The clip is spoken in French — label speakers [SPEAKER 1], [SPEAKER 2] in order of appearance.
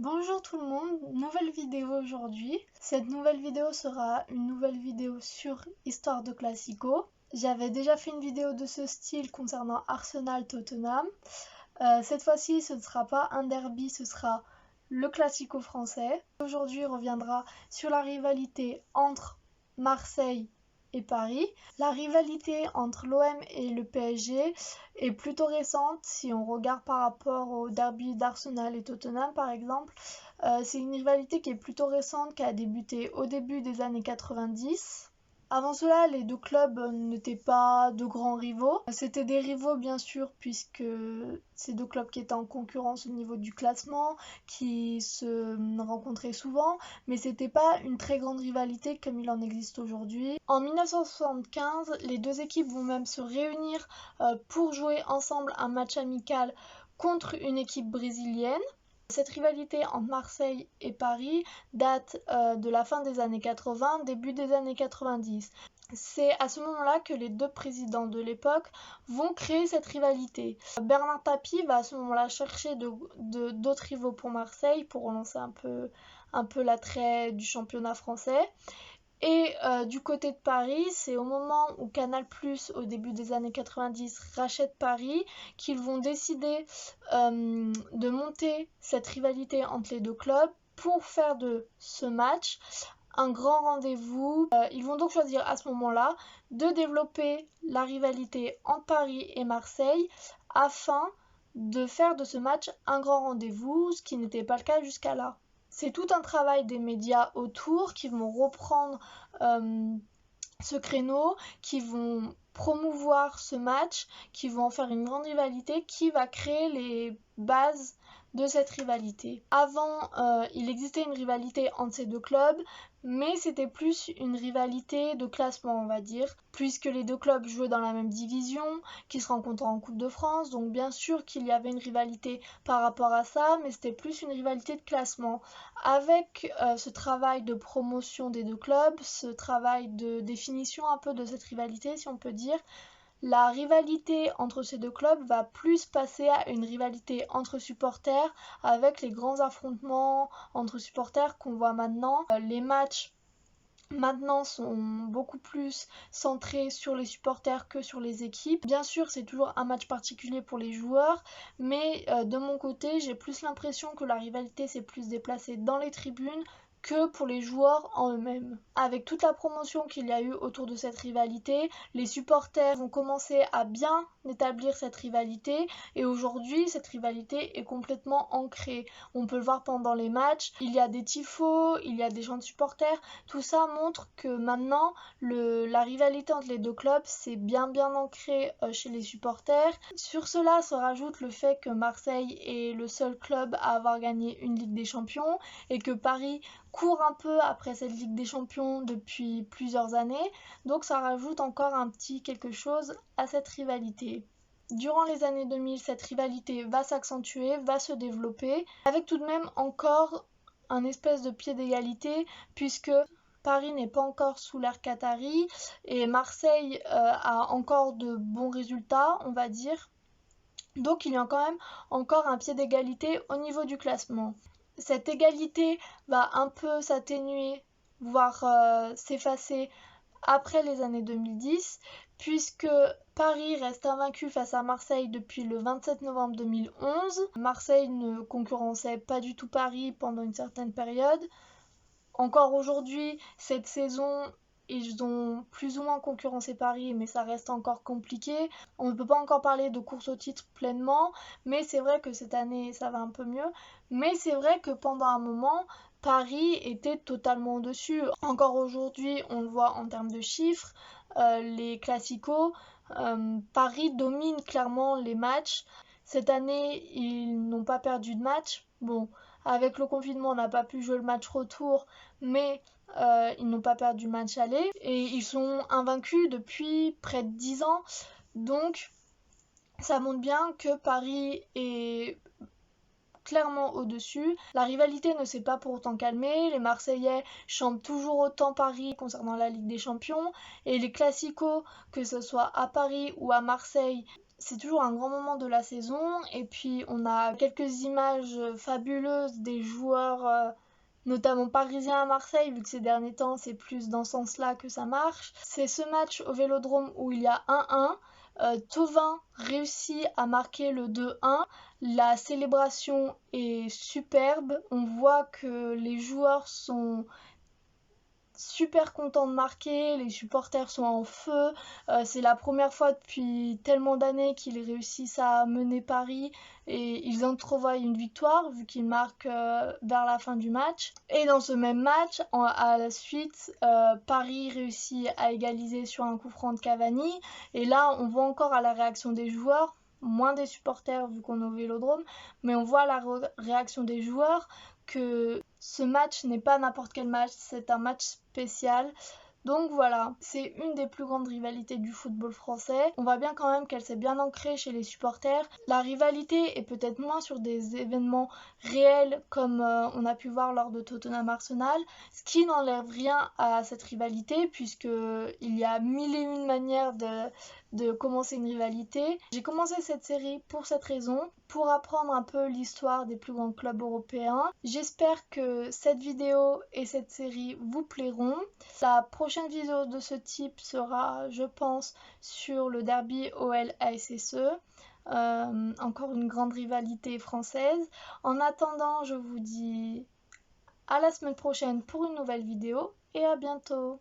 [SPEAKER 1] Bonjour tout le monde, nouvelle vidéo aujourd'hui. Cette nouvelle vidéo sera une nouvelle vidéo sur Histoire de Classico. J'avais déjà fait une vidéo de ce style concernant Arsenal-Tottenham. Cette fois-ci, ce ne sera pas un derby, ce sera le Classico français. Aujourd'hui, on reviendra sur la rivalité entre Marseille et Paris. La rivalité entre l'OM et le PSG est plutôt récente si on regarde par rapport au derby d'Arsenal et Tottenham par exemple. C'est une rivalité qui est plutôt récente, qui a débuté au début des années 90. Avant cela, les deux clubs n'étaient pas de grands rivaux. C'était des rivaux bien sûr puisque ces deux clubs qui étaient en concurrence au niveau du classement, qui se rencontraient souvent, mais c'était pas une très grande rivalité comme il en existe aujourd'hui. En 1975, les deux équipes vont même se réunir pour jouer ensemble un match amical contre une équipe brésilienne. Cette rivalité entre Marseille et Paris date de la fin des années 80, début des années 90. C'est à ce moment-là que les deux présidents de l'époque vont créer cette rivalité. Bernard Tapie va à ce moment-là chercher d'autres rivaux pour Marseille pour relancer un peu l'attrait du championnat français. Et du côté de Paris, c'est au moment où Canal+, au début des années 90, rachète Paris, qu'ils vont décider de monter cette rivalité entre les deux clubs pour faire de ce match un grand rendez-vous. Ils vont donc choisir à ce moment-là de développer la rivalité entre Paris et Marseille afin de faire de ce match un grand rendez-vous, ce qui n'était pas le cas jusqu'à là. C'est tout un travail des médias autour qui vont reprendre ce créneau, qui vont promouvoir ce match, qui vont en faire une grande rivalité, qui va créer les bases de cette rivalité. Avant, il existait une rivalité entre ces deux clubs, mais c'était plus une rivalité de classement, on va dire, puisque les deux clubs jouaient dans la même division, qui se rencontraient en Coupe de France, donc bien sûr qu'il y avait une rivalité par rapport à ça, mais c'était plus une rivalité de classement. Avec ce travail de promotion des deux clubs, ce travail de définition un peu de cette rivalité, si on peut dire, la rivalité entre ces deux clubs va plus passer à une rivalité entre supporters avec les grands affrontements entre supporters qu'on voit maintenant. Les matchs maintenant sont beaucoup plus centrés sur les supporters que sur les équipes. Bien sûr, c'est toujours un match particulier pour les joueurs, mais de mon côté, j'ai plus l'impression que la rivalité s'est plus déplacée dans les tribunes que pour les joueurs en eux-mêmes. Avec toute la promotion qu'il y a eu autour de cette rivalité, les supporters vont commencer à bien établir cette rivalité et aujourd'hui cette rivalité est complètement ancrée. On peut le voir pendant les matchs, il y a des tifos, il y a des gens de supporters, tout ça montre que maintenant la rivalité entre les deux clubs c'est bien ancré chez les supporters. Sur cela se rajoute le fait que Marseille est le seul club à avoir gagné une Ligue des Champions et que Paris court un peu après cette Ligue des Champions depuis plusieurs années, donc ça rajoute encore un petit quelque chose à cette rivalité. Durant les années 2000, cette rivalité va s'accentuer, va se développer, avec tout de même encore un espèce de pied d'égalité, puisque Paris n'est pas encore sous l'ère qatari et Marseille a encore de bons résultats, on va dire. Donc il y a quand même encore un pied d'égalité au niveau du classement. Cette égalité va un peu s'atténuer, voire s'effacer après les années 2010, puisque Paris reste invaincu face à Marseille depuis le 27 novembre 2011. Marseille ne concurrençait pas du tout Paris pendant une certaine période. Encore aujourd'hui, cette saison, ils ont plus ou moins concurrencé Paris, mais ça reste encore compliqué. On ne peut pas encore parler de course au titre pleinement, mais c'est vrai que cette année, ça va un peu mieux. Mais c'est vrai que pendant un moment, Paris était totalement au-dessus. Encore aujourd'hui, on le voit en termes de chiffres, les classicos, Paris domine clairement les matchs. Cette année, ils n'ont pas perdu de match. Bon, avec le confinement, on n'a pas pu jouer le match retour, mais ils n'ont pas perdu le match aller. Et ils sont invaincus depuis près de 10 ans. Donc, ça montre bien que Paris est clairement au-dessus. La rivalité ne s'est pas pour autant calmée. Les Marseillais chantent toujours autant Paris concernant la Ligue des Champions. Et les classicos, que ce soit à Paris ou à Marseille, c'est toujours un grand moment de la saison. Et puis on a quelques images fabuleuses des joueurs, notamment parisiens à Marseille, vu que ces derniers temps c'est plus dans ce sens-là que ça marche. C'est ce match au Vélodrome où il y a 1-1. Thauvin réussit à marquer le 2-1. La célébration est superbe. On voit que les joueurs sont super contents de marquer, les supporters sont en feu. C'est la première fois depuis tellement d'années qu'ils réussissent à mener Paris et ils entrevoient une victoire vu qu'ils marquent vers la fin du match. Et dans ce même match, à la suite, Paris réussit à égaliser sur un coup franc de Cavani. Et là, on voit encore à la réaction des joueurs, moins des supporters vu qu'on est au Vélodrome, mais on voit la réaction des joueurs que ce match n'est pas n'importe quel match, c'est un match spécial. Donc voilà, c'est une des plus grandes rivalités du football français. On voit bien quand même qu'elle s'est bien ancrée chez les supporters. La rivalité est peut-être moins sur des événements réels comme on a pu voir lors de Tottenham-Arsenal, ce qui n'enlève rien à cette rivalité puisque il y a mille et une manières de commencer une rivalité. J'ai commencé cette série pour cette raison, pour apprendre un peu l'histoire des plus grands clubs européens. J'espère que cette vidéo et cette série vous plairont. La prochaine vidéo de ce type sera, je pense, sur le derby OL-ASSE. Encore une grande rivalité française. En attendant, je vous dis à la semaine prochaine pour une nouvelle vidéo et à bientôt.